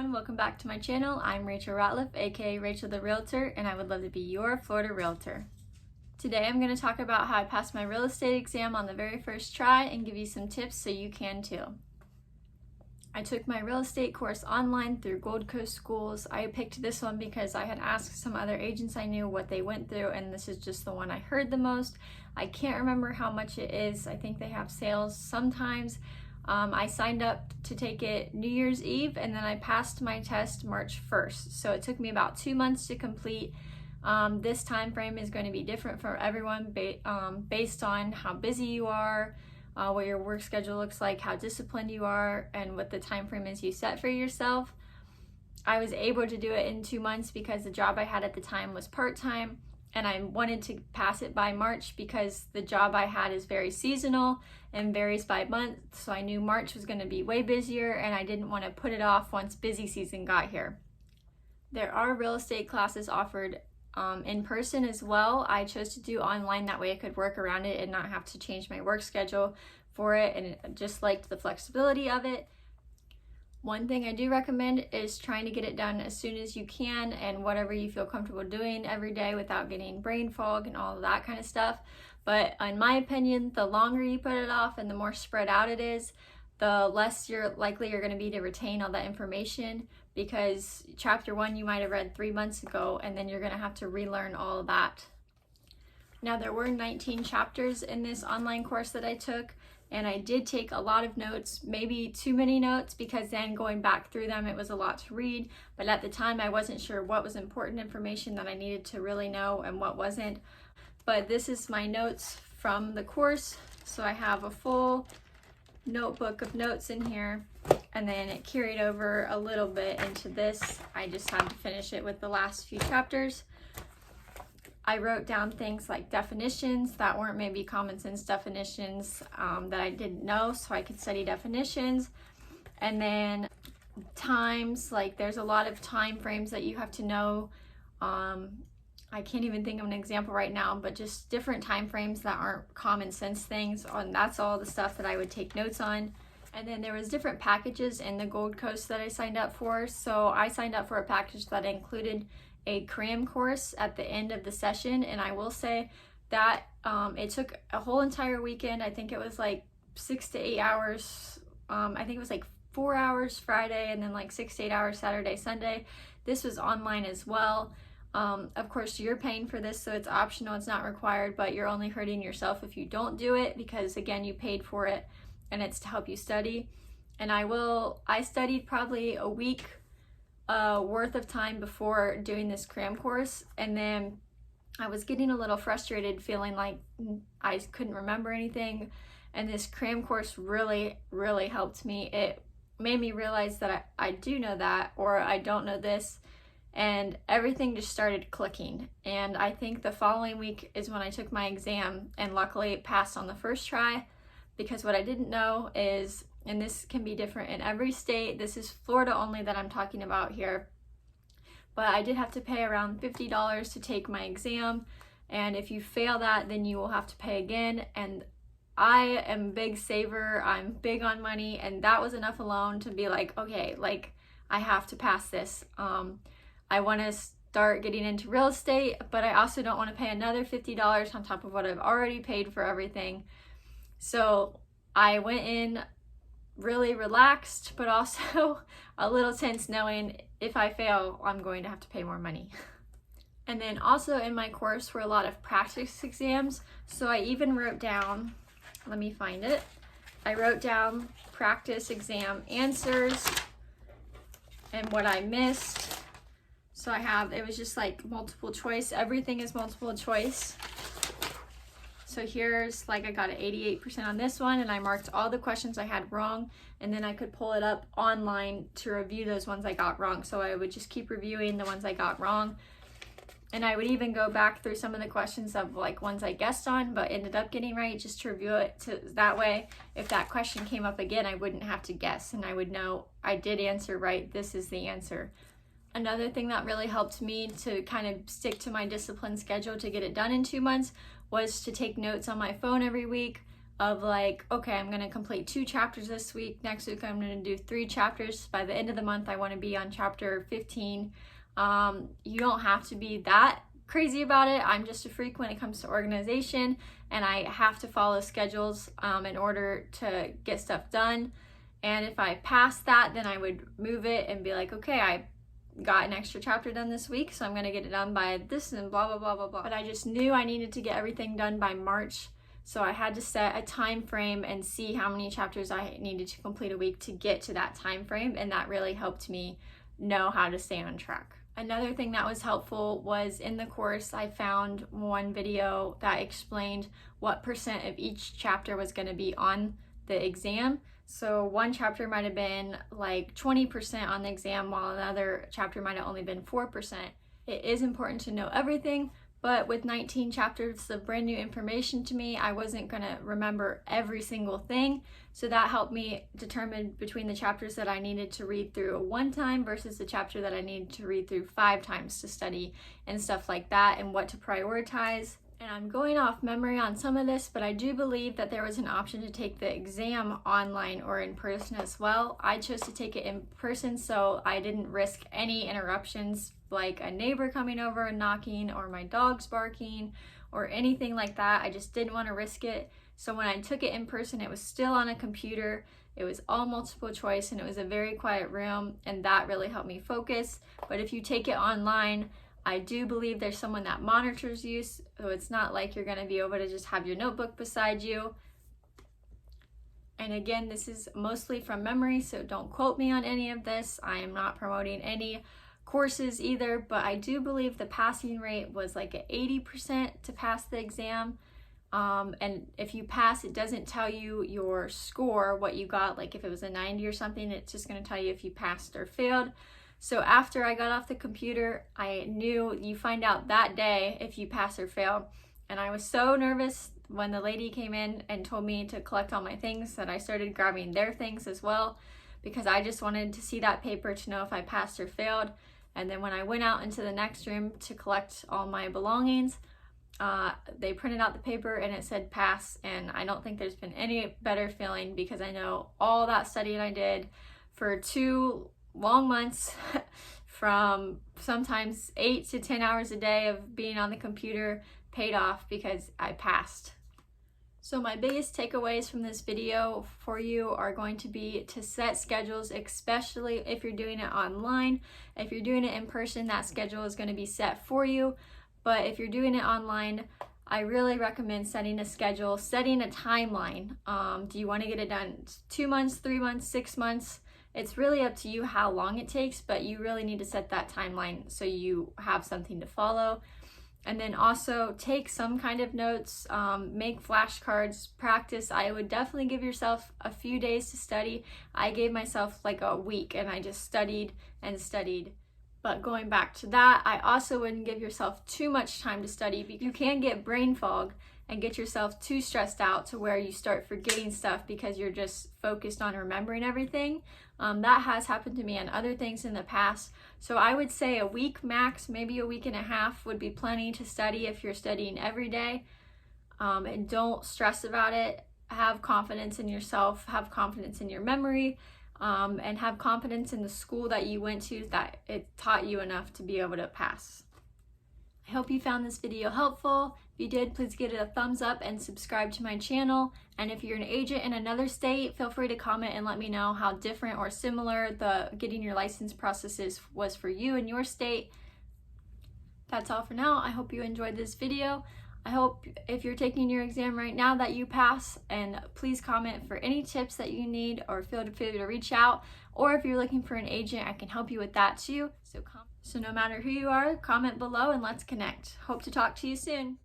everyone, welcome back to my channel. I'm Rachel Ratliff, aka Rachel the Realtor, and I would love to be your Florida Realtor. Today I'm going to talk about how I passed my real estate exam on the very first try and give you some tips so you can too. I took my real estate course online through Gold Coast Schools. I picked this one because I had asked some other agents I knew what they went through, and this is just the one I heard the most. I can't remember how much it is. I think they have sales sometimes. I signed up to take it New Year's Eve, and then I passed my test March 1st. So it took me about 2 months to complete. This time frame is going to be different for everyone based on how busy you are, what your work schedule looks like, how disciplined you are, and what the time frame is you set for yourself. I was able to do it in 2 months because the job I had at the time was part-time, and I wanted to pass it by March because the job I had is very seasonal and varies by month, so I knew March was going to be way busier and I didn't want to put it off once busy season got here. There are real estate classes offered in person as well. I chose to do online, that way I could work around it and not have to change my work schedule for it, and I just liked the flexibility of it. One thing I do recommend is trying to get it done as soon as you can and whatever you feel comfortable doing every day without getting brain fog and all of that kind of stuff. But in my opinion, the longer you put it off and the more spread out it is, the less likely you're going to be to retain all that information, because chapter 1 you might have read 3 months ago and then you're going to have to relearn all of that. Now, there were 19 chapters in this online course that I took, and I did take a lot of notes, maybe too many notes, because then going back through them it was a lot to read, but at the time I wasn't sure what was important information that I needed to really know and what wasn't. But this is my notes from the course, so I have a full notebook of notes in here, and then it carried over a little bit into this. I just had to finish it with the last few chapters. I wrote down things like definitions that weren't maybe common sense definitions that I didn't know, so I could study definitions. And then times, like there's a lot of time frames that you have to know. I can't even think of an example right now, but just different time frames that aren't common sense things, and that's all the stuff that I would take notes on. And then there was different packages in the Gold Coast that I signed up for. So I signed up for a package that included a cram course at the end of the session, and I will say that it took a whole entire weekend. I think it was like 6 to 8 hours. I think it was like 4 hours Friday and then like 6 to 8 hours Saturday, Sunday. This was online as well. Of course you're paying for this, so it's optional, it's not required, but you're only hurting yourself if you don't do it, because again, you paid for it and it's to help you study. And I studied probably a week worth of time before doing this cram course, and then I was getting a little frustrated, feeling like I couldn't remember anything, and this cram course really helped me. It made me realize that I do know that, or I don't know this, and everything just started clicking. And I think the following week is when I took my exam, and luckily it passed on the first try, because what I didn't know is, and this can be different in every state, this is Florida only that I'm talking about here, but I did have to pay around $50 to take my exam, and if you fail that, then you will have to pay again. And I am a big saver, I'm big on money, and that was enough alone to be like, okay, like I have to pass this. I want to start getting into real estate, but I also don't want to pay another $50 on top of what I've already paid for everything. So I went in really relaxed, but also a little tense, knowing if I fail, I'm going to have to pay more money. And then also in my course were a lot of practice exams. So I even wrote down, let me find it. I wrote down practice exam answers and what I missed. So it was just like multiple choice. Everything is multiple choice. So here's like I got an 88% on this one, and I marked all the questions I had wrong, and then I could pull it up online to review those ones I got wrong. So I would just keep reviewing the ones I got wrong, and I would even go back through some of the questions of like ones I guessed on but ended up getting right, just to review it, to that way if that question came up again I wouldn't have to guess, and I would know I did answer right, this is the answer. Another thing that really helped me to kind of stick to my disciplined schedule to get it done in 2 months was to take notes on my phone every week. of like, okay, I'm gonna complete 2 chapters this week. Next week, I'm gonna do 3 chapters. By the end of the month, I wanna be on chapter 15. You don't have to be that crazy about it. I'm just a freak when it comes to organization, and I have to follow schedules in order to get stuff done. And if I pass that, then I would move it and be like, okay, I got an extra chapter done this week, so I'm gonna get it done by this and blah, blah, blah, blah, blah. But I just knew I needed to get everything done by March. So I had to set a time frame and see how many chapters I needed to complete a week to get to that time frame, and that really helped me know how to stay on track. Another thing that was helpful was in the course, I found one video that explained what percent of each chapter was going to be on the exam. So one chapter might have been like 20% on the exam, while another chapter might have only been 4%. It is important to know everything, but with 19 chapters of brand new information to me, I wasn't gonna remember every single thing. So that helped me determine between the chapters that I needed to read through 1 time versus the chapter that I needed to read through 5 times to study and stuff like that, and what to prioritize. And I'm going off memory on some of this, but I do believe that there was an option to take the exam online or in person as well. I chose to take it in person, so I didn't risk any interruptions like a neighbor coming over and knocking, or my dogs barking, or anything like that. I just didn't want to risk it. So when I took it in person, it was still on a computer. It was all multiple choice, and it was a very quiet room, and that really helped me focus. But if you take it online, I do believe there's someone that monitors you, so it's not like you're going to be able to just have your notebook beside you. And again, this is mostly from memory, so don't quote me on any of this. I am not promoting any courses either, but I do believe the passing rate was like at 80% to pass the exam. And if you pass, it doesn't tell you your score, what you got, like if it was a 90 or something, it's just going to tell you if you passed or failed. So after I got off the computer, I knew you find out that day if you pass or fail. And I was so nervous when the lady came in and told me to collect all my things that I started grabbing their things as well, because I just wanted to see that paper to know if I passed or failed. And then when I went out into the next room to collect all my belongings, they printed out the paper and it said pass. And I don't think there's been any better feeling, because I know all that studying I did for 2 long months from sometimes 8 to 10 hours a day of being on the computer paid off because I passed. So my biggest takeaways from this video for you are going to be to set schedules, especially if you're doing it online. If you're doing it in person, that schedule is going to be set for you. But if you're doing it online, I really recommend setting a schedule, setting a timeline. Do you want to get it done 2 months, 3 months, 6 months? It's really up to you how long it takes, but you really need to set that timeline so you have something to follow. And then also take some kind of notes, make flashcards, practice. I would definitely give yourself a few days to study. I gave myself like a week and I just studied and studied. But going back to that, I also wouldn't give yourself too much time to study, because you can get brain fog and get yourself too stressed out to where you start forgetting stuff because you're just focused on remembering everything. That has happened to me on other things in the past. So I would say a week max, maybe a week and a half would be plenty to study if you're studying every day. And don't stress about it. Have confidence in yourself, have confidence in your memory, and have confidence in the school that you went to, that it taught you enough to be able to pass. I hope you found this video helpful. If you did, please give it a thumbs up and subscribe to my channel. And if you're an agent in another state, feel free to comment and let me know how different or similar the getting your license process was for you in your state. That's all for now. I hope you enjoyed this video. I hope if you're taking your exam right now that you pass, and please comment for any tips that you need, or feel free to reach out. Or if you're looking for an agent, I can help you with that too. So no matter who you are, comment below and let's connect. Hope to talk to you soon.